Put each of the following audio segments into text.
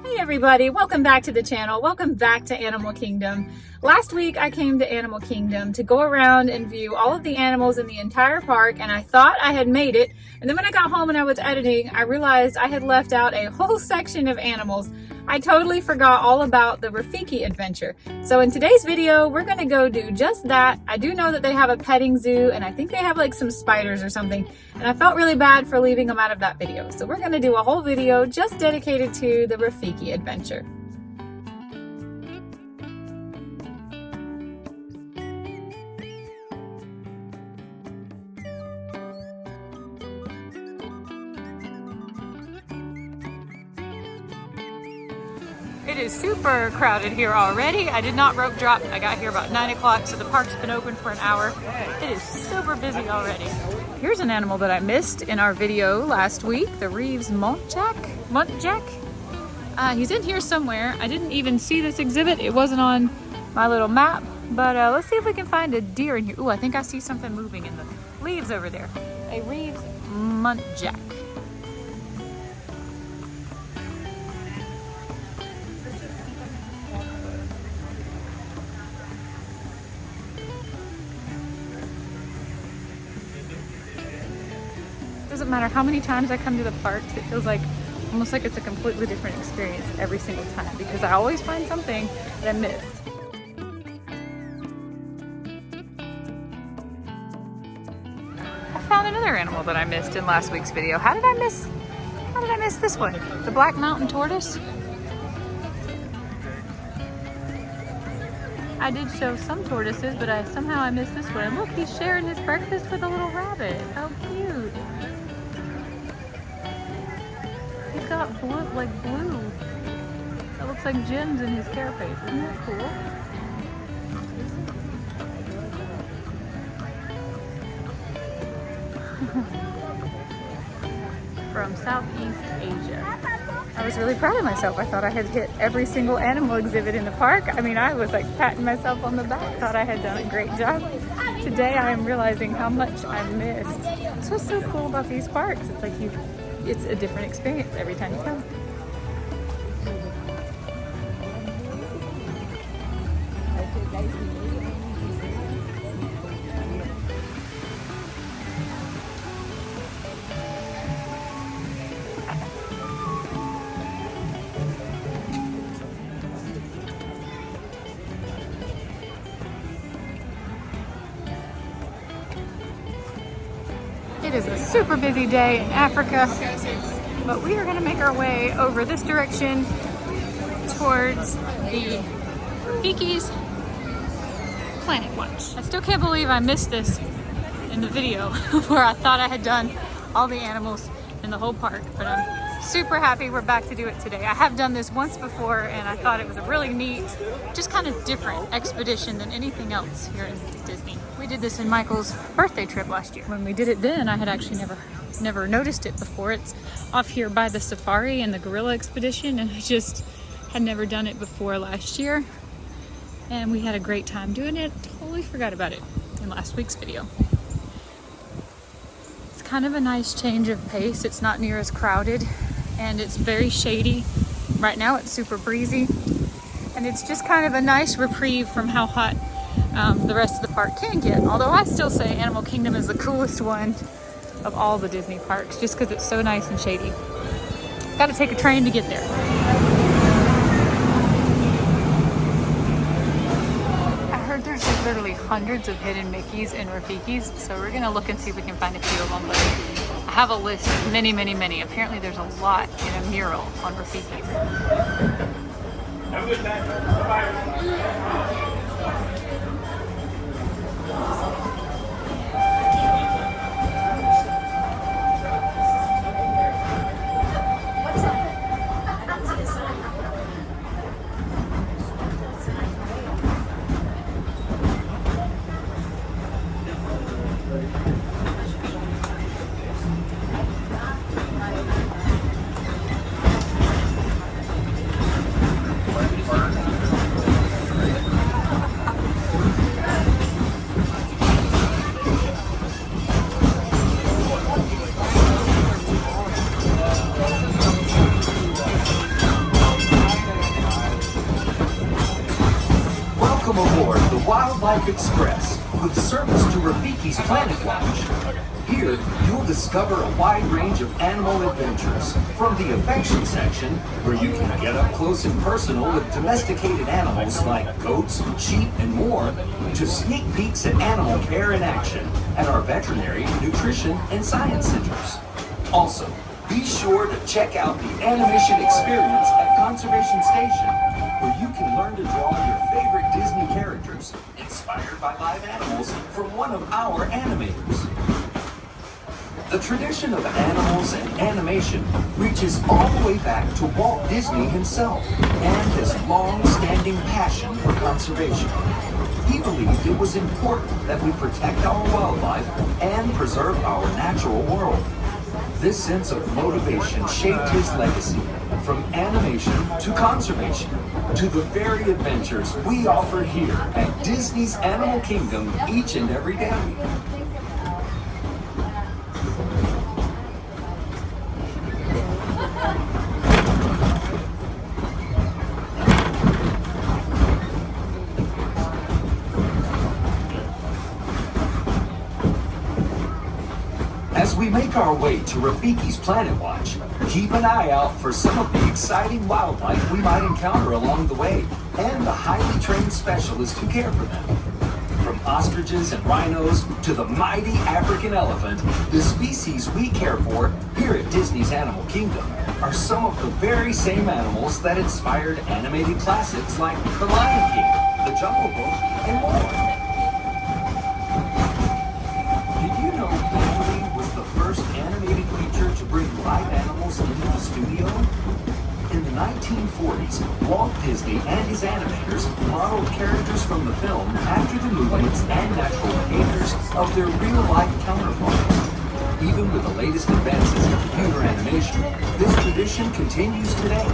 Hey everybody, welcome back to the channel. Welcome back to Animal Kingdom. Last week I came to Animal Kingdom to go around and view all of the animals in the entire park, and I thought I had made it. And then when I got home and I was editing, I realized I had left out a whole section of animals. I totally forgot all about the Rafiki adventure. So in today's video, we're gonna go do just that. I do know that they have a petting zoo, and I think they have like some spiders or something. And I felt really bad for leaving them out of that video. So we're gonna do a whole video just dedicated to the Rafiki adventure. It is super crowded here already. I did not rope drop. I got here about 9 o'clock, so the park's been open for an hour. It is super busy already. Here's an animal that I missed in our video last week, the Reeves Muntjac. He's in here somewhere. I didn't even see this exhibit. It wasn't on my little map, but let's see if we can find a deer in here. Ooh, I think I see something moving in the leaves over there. A Reeves Muntjac. Doesn't matter how many times I come to the parks, it feels like almost like it's a completely different experience every single time because I always find something that I missed. I found another animal that I missed in last week's video. How did I miss this one? The black mountain tortoise? I did show some tortoises, but somehow I missed this one. And look, he's sharing his breakfast with a little rabbit. How cute. He's got blue. That looks like gems in his carapace. Isn't that cool? From Southeast Asia. I was really proud of myself. I thought I had hit every single animal exhibit in the park. I mean, I was like patting myself on the back. Thought I had done a great job. Today I am realizing how much I missed. That's what's so cool about these parks. It's like it's a different experience every time you come. It is a super busy day in Africa, but we are going to make our way over this direction towards the Rafiki's Planet Watch. I still can't believe I missed this in the video where I thought I had done all the animals in the whole park, but I'm super happy we're back to do it today. I have done this once before and I thought it was a really neat, just kind of different expedition than anything else here in Disney. We did this in Michael's birthday trip last year. When we did it then, I had actually never noticed it before. It's off here by the safari and the gorilla expedition, and I just had never done it before last year. And we had a great time doing it. Totally forgot about it in last week's video. It's kind of a nice change of pace. It's not near as crowded and it's very shady. Right now it's super breezy and it's just kind of a nice reprieve from how hot the rest of the park can get. Although I still say Animal Kingdom is the coolest one of all the Disney parks just because it's so nice and shady. Got to take a train to get there. I heard there's like literally hundreds of hidden Mickeys and Rafikis, so we're gonna look and see if we can find a few of them. But I have a list of many. Apparently there's a lot in a mural on Rafiki. Have a good time. Bye-bye. Welcome aboard the Wildlife Express with service to Rafiki's Planet Watch. Here, you'll discover a wide range of animal adventures, from the affection section, where you can get up close and personal with domesticated animals like goats, sheep, and more, to sneak peeks at animal care in action at our veterinary, nutrition, and science centers. Also, be sure to check out the animation experience at Conservation Station, where you can learn to draw your favorite Disney characters inspired by live animals from one of our animators. The tradition of animals and animation reaches all the way back to Walt Disney himself and his long-standing passion for conservation. He believed it was important that we protect our wildlife and preserve our natural world. This sense of motivation shaped his legacy, from animation to conservation, to the very adventures we offer here at Disney's Animal Kingdom each and every day. As we make our way to Rafiki's Planet Watch, keep an eye out for some of the exciting wildlife we might encounter along the way, and the highly trained specialists who care for them. From ostriches and rhinos to the mighty African elephant, the species we care for here at Disney's Animal Kingdom are some of the very same animals that inspired animated classics like The Lion King, The Jungle Book, and more. Did you know Bentley was the first animated feature to bring live animals into the studio? In the 1940s, Walt Disney and his animators modeled characters from the film after the movements and natural behaviors of their real-life counterparts. Even with the latest advances in computer animation, this tradition continues today,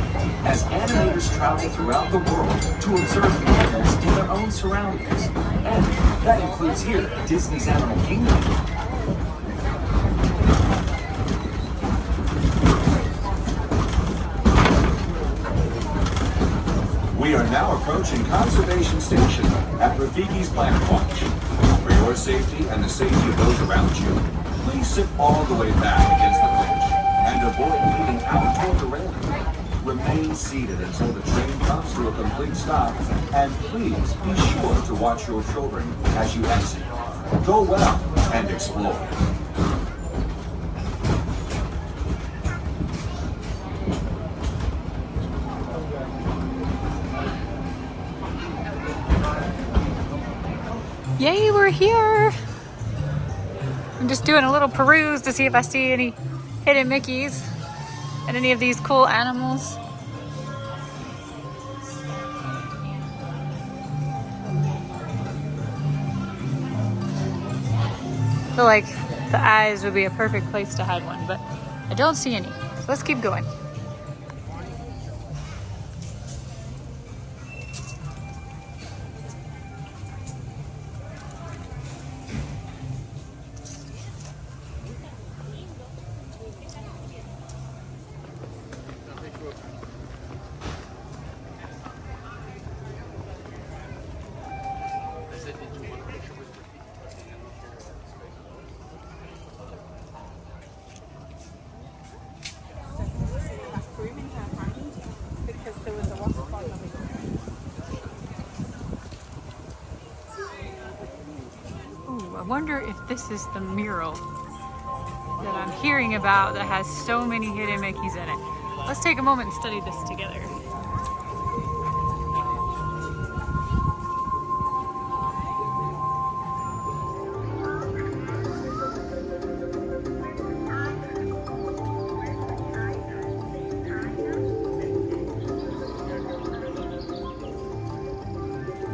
as animators travel throughout the world to observe animals in their own surroundings. And that includes here at Disney's Animal Kingdom. We are now approaching Conservation Station at Rafiki's Planet Watch. For your safety and the safety of those around you, please sit all the way back against the bench and avoid leaning out toward the railing. Remain seated until the train comes to a complete stop, and please be sure to watch your children as you exit. Go well and explore. Yay, we're here! I'm just doing a little peruse to see if I see any hidden Mickeys and any of these cool animals. I feel like the eyes would be a perfect place to hide one, but I don't see any. So let's keep going. I wonder if this is the mural that I'm hearing about that has so many hidden Mickeys in it. Let's take a moment and study this together.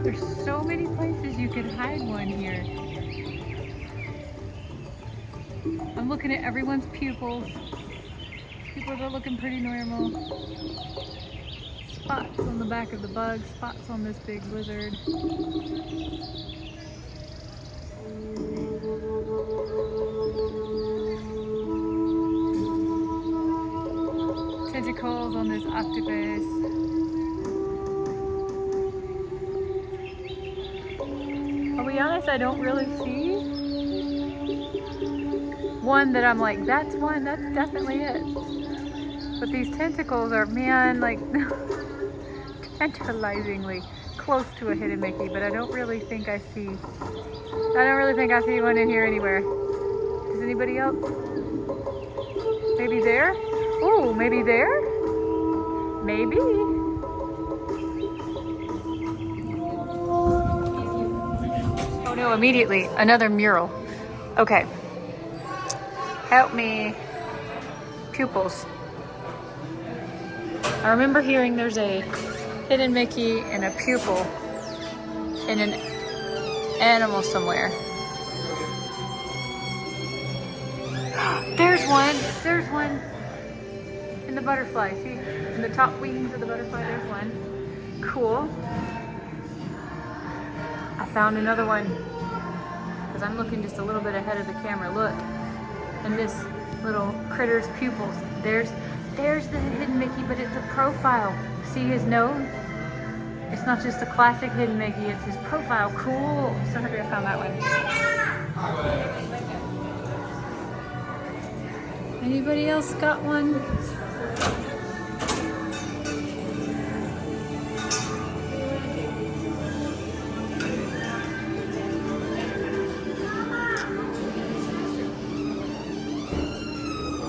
There's so many places you could hide one here. I'm looking at everyone's pupils. Pupils are looking pretty normal. Spots on the back of the bug, spots on this big lizard. Tentacles on this octopus. be honest, I don't really see one that I'm like, that's definitely it. But these tentacles are, man, like tantalizingly close to a hidden Mickey, but I don't really think I see one in here anywhere. Does anybody else? Maybe there? Oh, maybe there? Maybe. Oh no, immediately, another mural. Okay. Help me. Pupils. I remember hearing there's a hidden Mickey and a pupil in an animal somewhere. There's one in the butterfly. See, in the top wings of the butterfly, there's one. Cool. I found another one because I'm looking just a little bit ahead of the camera. Look, and this little critter's pupils. There's the hidden Mickey, but it's a profile. See his nose? It's not just a classic hidden Mickey, it's his profile. Cool. So happy I found that one. Anybody else got one?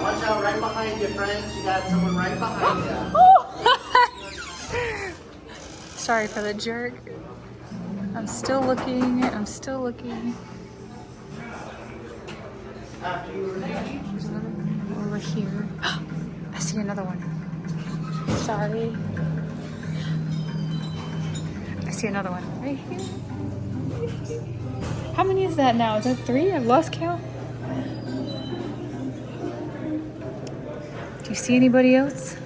Watch out right behind you, friends. You got someone right behind you. Sorry for the jerk. I'm still looking. There's another over here. I see another one. Sorry. I see another one right here. How many is that now? Is that 3? I've lost count. Do you see anybody else?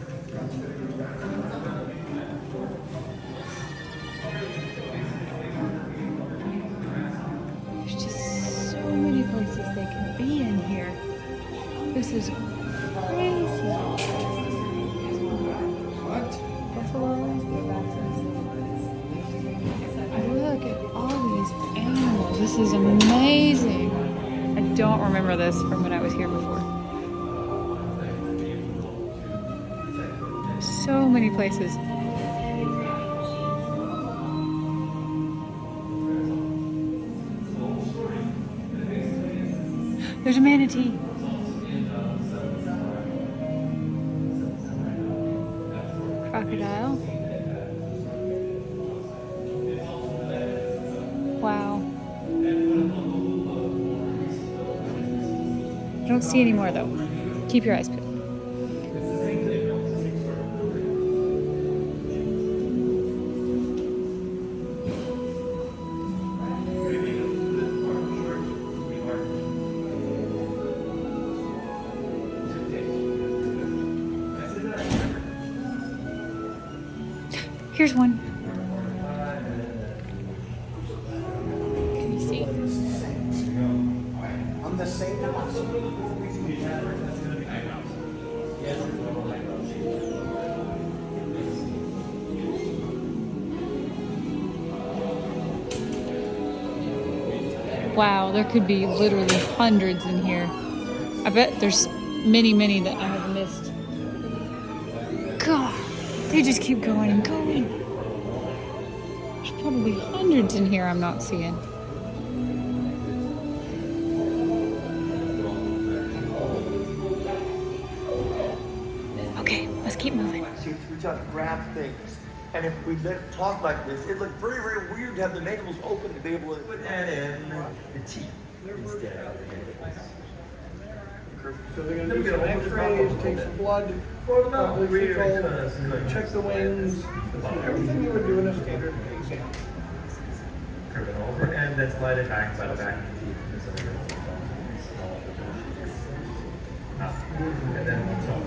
There's just so many places they can be in here. This is crazy. What? Buffalo. Look at all these animals. This is amazing. I don't remember this from when I was here before. So many places. There's a manatee. Crocodile. Wow. I don't see any more though. Keep your eyes peeled. Here's one. Can you see? I'm the same. Wow, there could be literally hundreds in here. I bet there's many, many that I have missed. God, they just keep going and going. There's probably hundreds in here I'm not seeing. Okay, let's keep moving. See, we try to grab things. And if we let it talk like this, it looked very, very weird to have the mandibles open to be able to put that in the teeth instead of the mandibles. So they're going to do some x-rays, take some blood, probably fecal, check the wings, everything you would do in a standard exam. Curve it over and then slide it back by the back of the teeth. And then on top,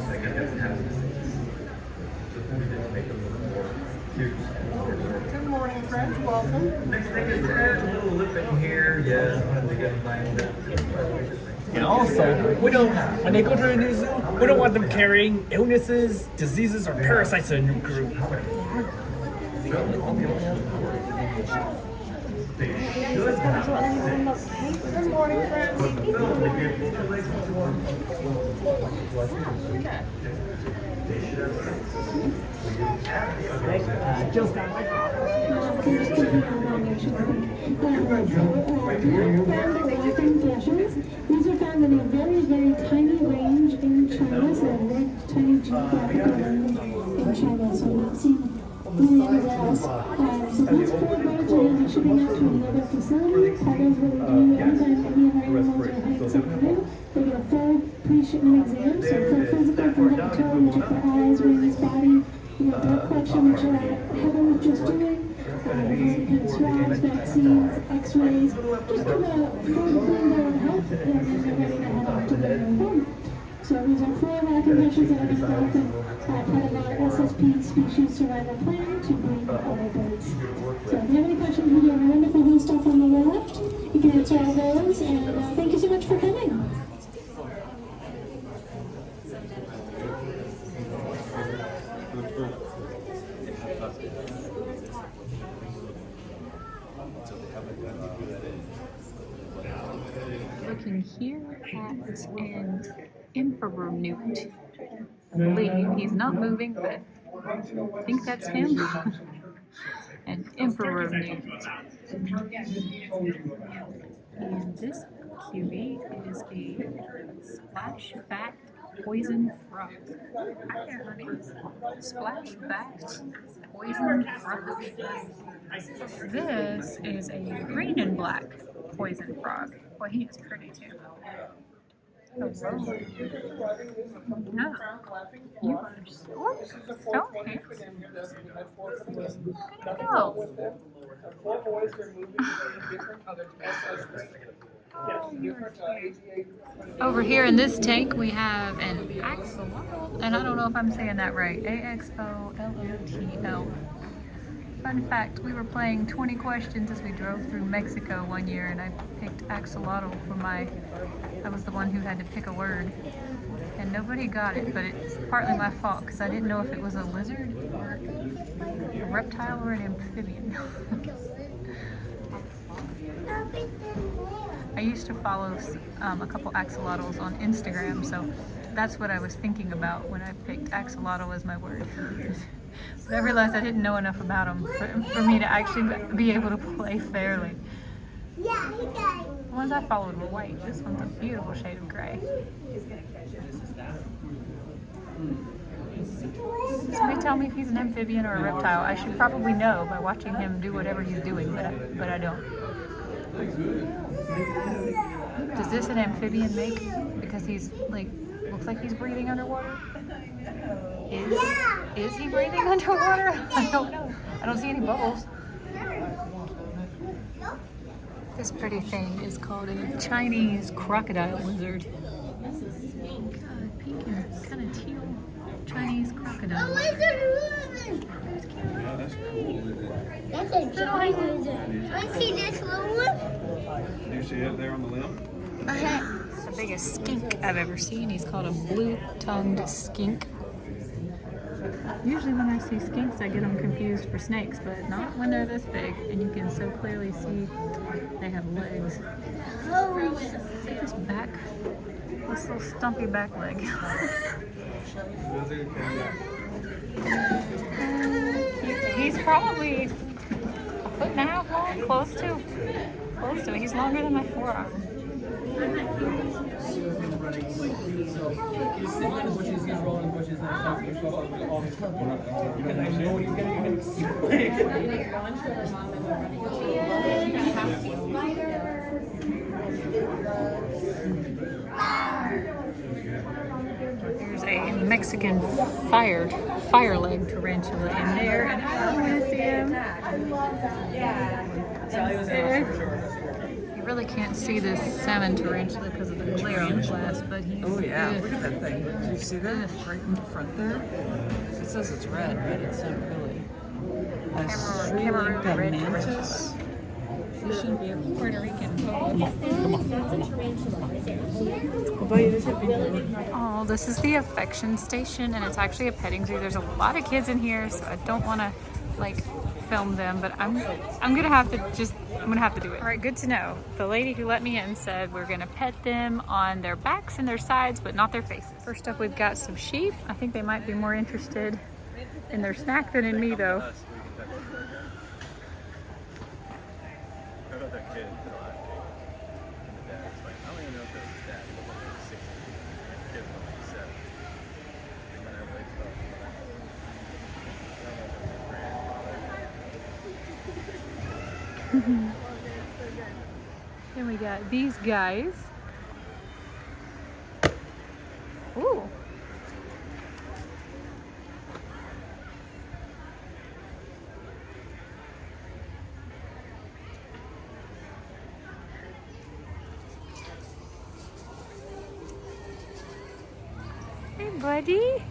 like it doesn't have this. So we need to make it a little more cute. Good morning, friends. Welcome. Next thing is to add a little lip in here. Yes, I want to get in line with that. And also, we don't, when they go to a new zoo, we don't want them carrying illnesses, diseases, or parasites in a new group. Good morning, friends. These are found in a very, very tiny range in China, so a very tiny geographic area in China, so not seen really anywhere else. So these four birds are usually shipping out to another facility. Part of what we do anytime any of our animals are having something new, they get a full pre-shipment exam, so full physical from head to toe, we check their eyes, wings, body, blood collection, which Heather was just doing. Some swabs, vaccines, x-rays, just give a full clean bill of health, and then they're ready to head off to their new home. So these are 4 recommendations that have been developed part of our SSP species survival plan to breed other birds. So if you have any questions, we do have a wonderful blue stuff on the left. You can answer all those, and thank you so much for coming. Looking here at an emperor newt. I believe he's not moving, but I think that's him. An emperor newt. And this cutie is a splash-backed poison frog. Hi there, honey. Splash-backed poison frog. This is a green and black poison frog. Boy, he is pretty too. Hello. No, you are so handsome. Go. 4 boys are moving in different colors. Over here in this tank we have an axolotl, and I don't know if I'm saying that right. AXOLOTL. Fun fact, we were playing 20 questions as we drove through Mexico one year, and I picked axolotl for I was the one who had to pick a word. And nobody got it, but it's partly my fault because I didn't know if it was a lizard or a reptile or an amphibian. I used to follow a couple axolotls on Instagram, so that's what I was thinking about when I picked axolotl as my word. But I realized I didn't know enough about them for me to actually be able to play fairly. The ones I followed were white. This one's a beautiful shade of gray. Somebody tell me if he's an amphibian or a reptile. I should probably know by watching him do whatever he's doing, but I don't. Does this an amphibian make? Because he's looks like he's breathing underwater. Is he breathing underwater? I don't know. I don't see any bubbles. This pretty thing is called a Chinese crocodile lizard. That's a skink. Pink and kind of teal Chinese crocodile. Yeah, that's cool. That's a giant lizard. Want to see this little one? Do you see it there on the limb? It's the biggest skink I've ever seen. He's called a blue-tongued skink. Usually when I see skinks, I get them confused for snakes, but not when they're this big, and you can so clearly see they have legs. Look at this back, this little stumpy back leg. He's probably a 1.5 long, close to it. He's longer than my forearm. There's a Mexican fire leg tarantula in there, and I don't want to see him. You really can't see this salmon tarantula because of the glare on the glass, but he's look at that thing. Do you see that? Right in the front there? It says it's red, but it's not really. A Sri Lanka mantis. You shouldn't be able to. Puerto Rican. Oh, this is the affection station, and it's actually a petting zoo. There's a lot of kids in here, so I don't want to like film them, but I'm gonna have to do it. All right, good to know. The lady who let me in said we're gonna pet them on their backs and their sides, but not their faces. First up, we've got some sheep. I think they might be more interested in their snack than in me though. Then we got these guys. Ooh. Hey, buddy.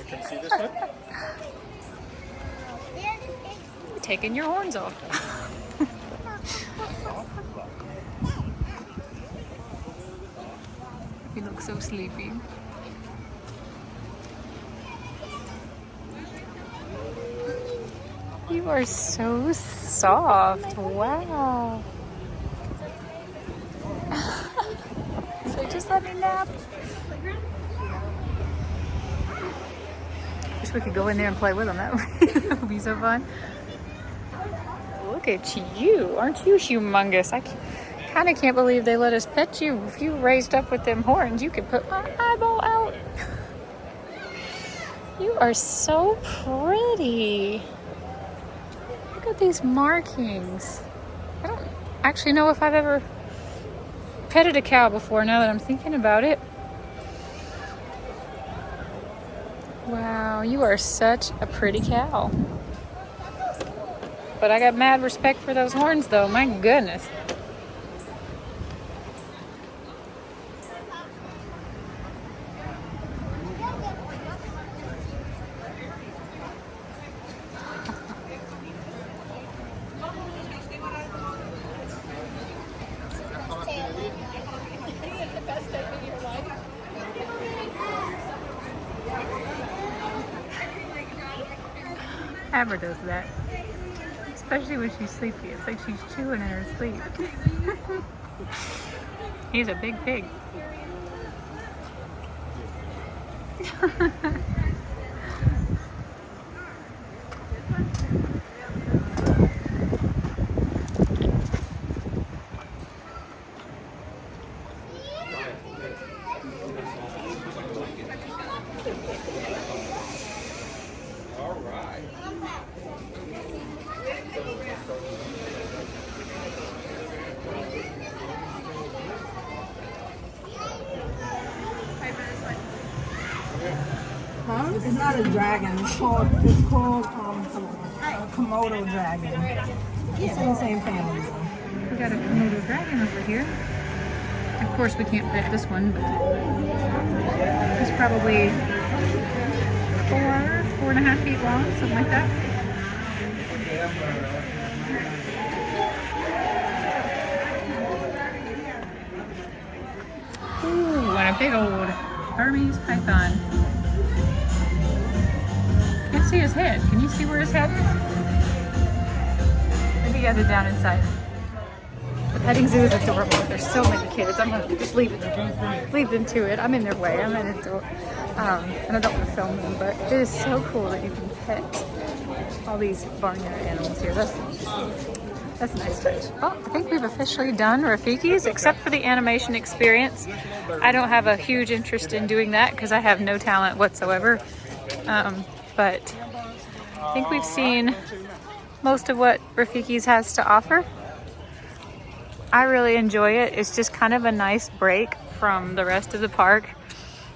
Can you see this one? Taking your horns off. You look so sleepy. You are so soft. Wow. So just let me nap. Wish we could go in there and play with them. That would be so fun. Look at you. Aren't you humongous? I kind of can't believe they let us pet you. If you raised up with them horns, you could put my eyeball out. You are so pretty. Look at these markings. I don't actually know if I've ever petted a cow before, now that I'm thinking about it. Wow, you are such a pretty cow. But I got mad respect for those horns though, my goodness. Amber does that, especially when she's sleepy. It's like she's chewing in her sleep. He's a big pig. Huh? It's not a dragon. It's called a Komodo dragon. It's in the same family. We got a Komodo dragon over here. Of course, we can't pet this one, but it's probably 4.5 feet long, something like that. Ooh, and a big old Hermes python. Can't see his head. Can you see where his head is? Maybe you guys are down inside. The petting zoo is adorable. There's so many kids. I'm gonna just leave them to it. I'm in their way. I'm in it, and I don't want to film them, but it is so cool that you can pet all these barnyard animals here. That's a nice touch. Well, I think we've officially done Rafiki's, except for the animation experience. I don't have a huge interest in doing that because I have no talent whatsoever. But I think we've seen most of what Rafiki's has to offer. I really enjoy it. It's just kind of a nice break from the rest of the park.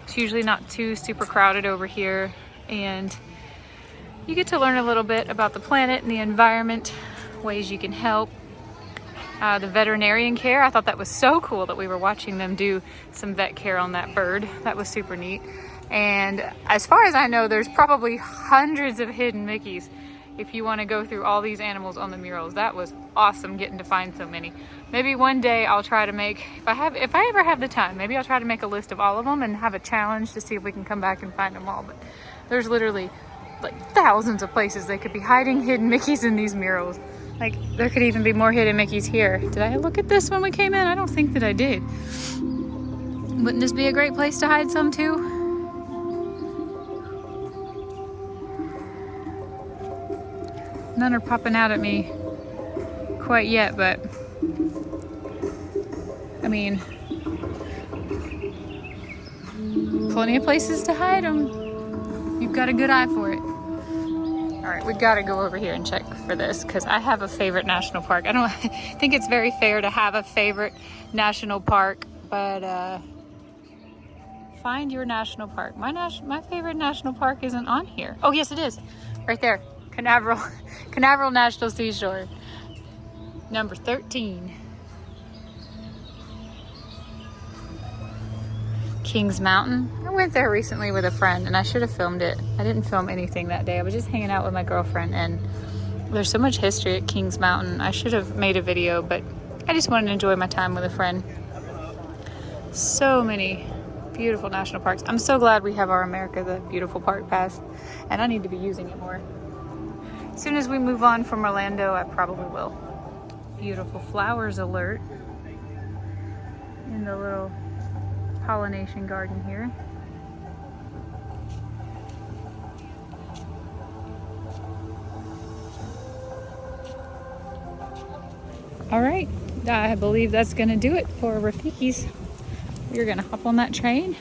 It's usually not too super crowded over here, and you get to learn a little bit about the planet and the environment, ways you can help. the veterinarian care. I thought that was so cool that we were watching them do some vet care on that bird. That was super neat. And as far as I know, there's probably hundreds of hidden Mickeys if you want to go through all these animals on the murals. That was awesome getting to find so many. Maybe one day I'll try to make, if I ever have the time, maybe I'll try to make a list of all of them and have a challenge to see if we can come back and find them all. But there's literally like thousands of places they could be hiding hidden Mickeys in these murals. Like there could even be more hidden Mickeys here. Did I look at this when we came in? I don't think that I did. Wouldn't this be a great place to hide some too? None are popping out at me quite yet, but I mean, plenty of places to hide them. You've got a good eye for it. All right, we gotta go over here and check for this because I have a favorite national park. I don't think it's very fair to have a favorite national park, but find your national park. My favorite national park isn't on here. Oh yes, it is, right there. Canaveral National Seashore, number 13. Kings Mountain. I went there recently with a friend and I should have filmed it. I didn't film anything that day. I was just hanging out with my girlfriend, and there's so much history at Kings Mountain. I should have made a video, but I just wanted to enjoy my time with a friend. So many beautiful national parks. I'm so glad we have our America the Beautiful Park Pass, and I need to be using it more. As soon as we move on from Orlando, I probably will. Beautiful flowers alert in the little pollination garden here. All right, I believe that's gonna do it for Rafiki's. We're gonna hop on that train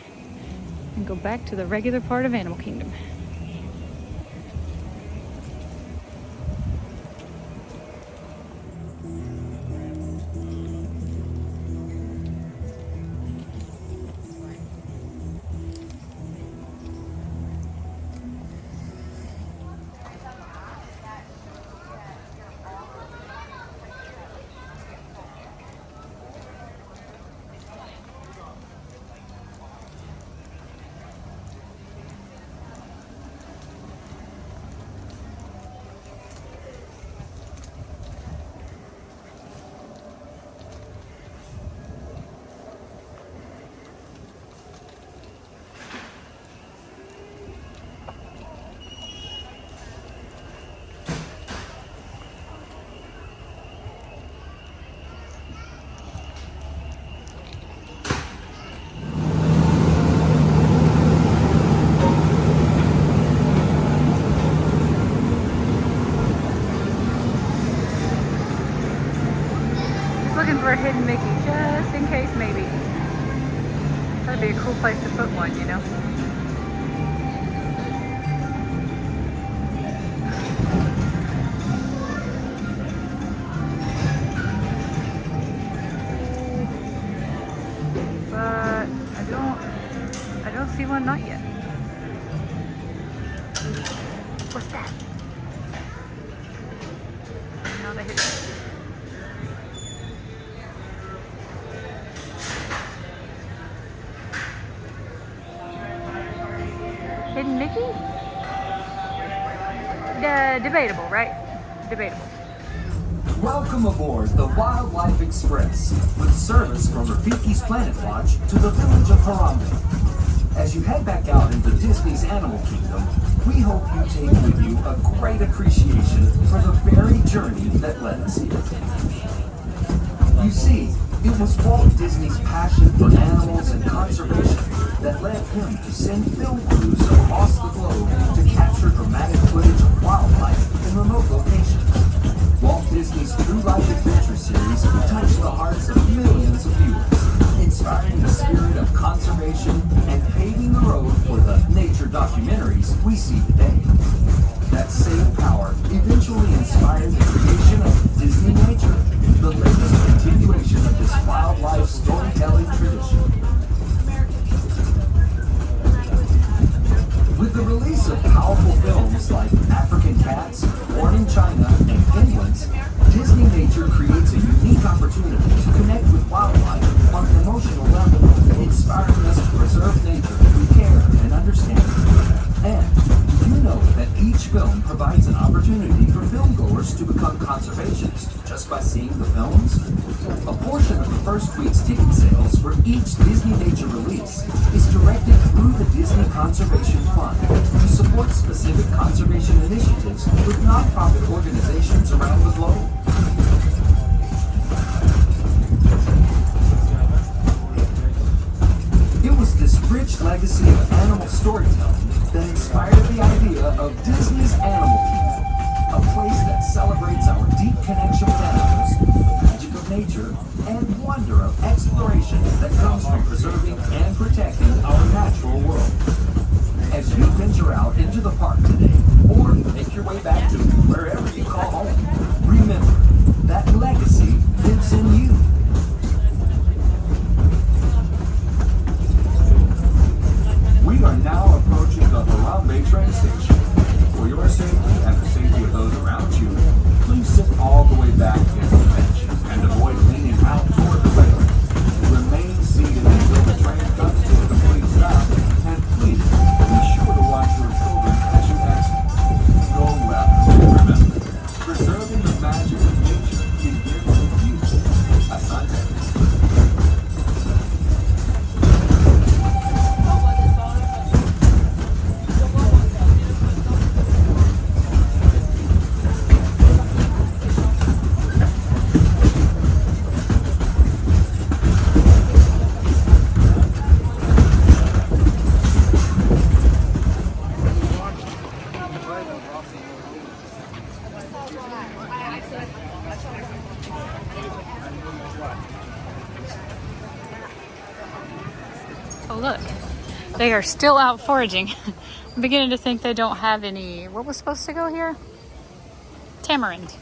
and go back to the regular part of Animal Kingdom. Looking for a hidden Mickey, just in case, maybe. That'd be a cool place to put one, you know? But I don't see one, not yet. What's that? Not a hidden. Hidden Mickey? Debatable, right? Debatable. Welcome aboard the Wildlife Express, with service from Rafiki's Planet Lodge to the village of Harambe. As you head back out into Disney's Animal Kingdom, we hope you take with you a great appreciation for the very journey that led us here. You see, it was Walt Disney's passion for animals and conservation that led him to send film crews across the globe to capture dramatic footage of wildlife in remote locations. Walt Disney's True Life Adventure series touched the hearts of millions of viewers, inspiring the spirit of conservation and paving the road for the nature documentaries we see today. That same power eventually inspired the creation of Disney Nature, the latest continuation of this wildlife storytelling tradition. With the release of powerful films like African Cats, Born in China, and Penguins, Disney Nature creates a unique unique opportunity to connect with wildlife on an emotional level, inspiring us to preserve nature through care and understanding. And you know that each film provides an opportunity for filmgoers to become conservationists just by seeing the films? A portion of the first week's ticket sales for each Disney Nature release is directed through the Disney Conservation Fund to support specific conservation initiatives with nonprofit organizations around the globe. It was this rich legacy of animal storytelling that inspired the idea of Disney's Animal Kingdom, a place that celebrates our deep connection with animals, the magic of nature, and wonder of exploration that comes from preserving and protecting our natural world. As you venture out into the park today, or make your way back to wherever you call home, remember that legacy lives in you. We are now approaching the Harambe train station. For your safety and the safety of those around you, please sit all the way back against the bench and avoid leaning out toward the railing. Remain seated until the train comes to a complete stop, and please be sure to watch your children as you exit. Go well, and remember, preserving the magic of nature begins with you. Asante. Oh look, they are still out foraging. I'm beginning to think they don't have any, what was supposed to go here? Tamarind.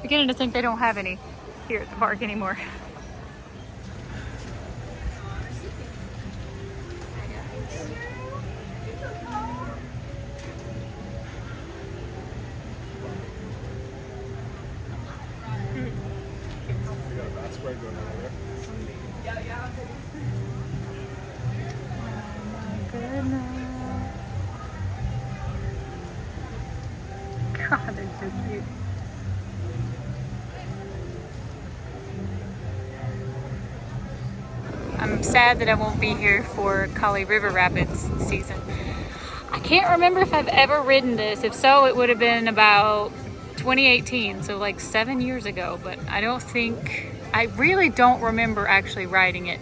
Beginning to think they don't have any here at the park anymore. God, they're so cute. I'm sad that I won't be here for Kali River Rapids season. I can't remember if I've ever ridden this. If so, it would have been about 2018, so like 7 years ago, but I really don't remember actually riding it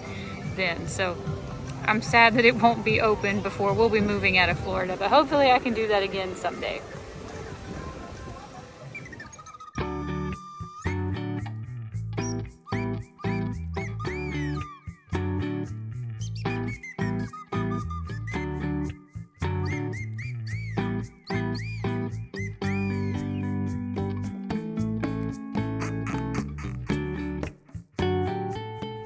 then. So I'm sad that it won't be open before we'll be moving out of Florida, but hopefully I can do that again someday.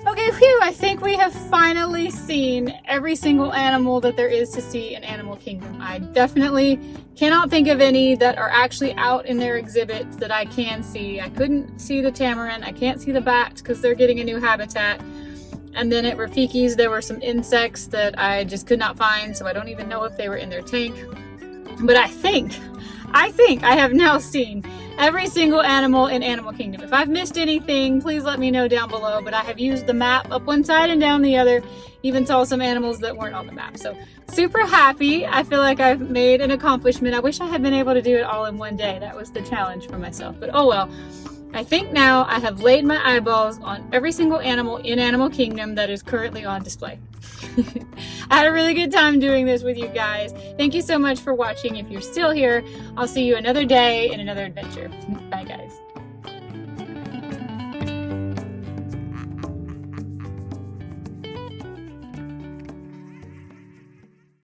Okay, phew, I think we have finally seen every single animal that there is to see in Animal Kingdom. I definitely cannot think of any that are actually out in their exhibits that I can see. I couldn't see the tamarin, I can't see the bats because they're getting a new habitat. And then at Rafiki's there were some insects that I just could not find, so I don't even know if they were in their tank. But I think I have now seen every single animal in Animal Kingdom. If I've missed anything, please let me know down below, but I have used the map up one side and down the other, even saw some animals that weren't on the map. So super happy. I feel like I've made an accomplishment. I wish I had been able to do it all in one day. That was the challenge for myself, but oh well. I think now I have laid my eyeballs on every single animal in Animal Kingdom that is currently on display. I had a really good time doing this with you guys. Thank you so much for watching. If you're still here, I'll see you another day in another adventure. Bye guys.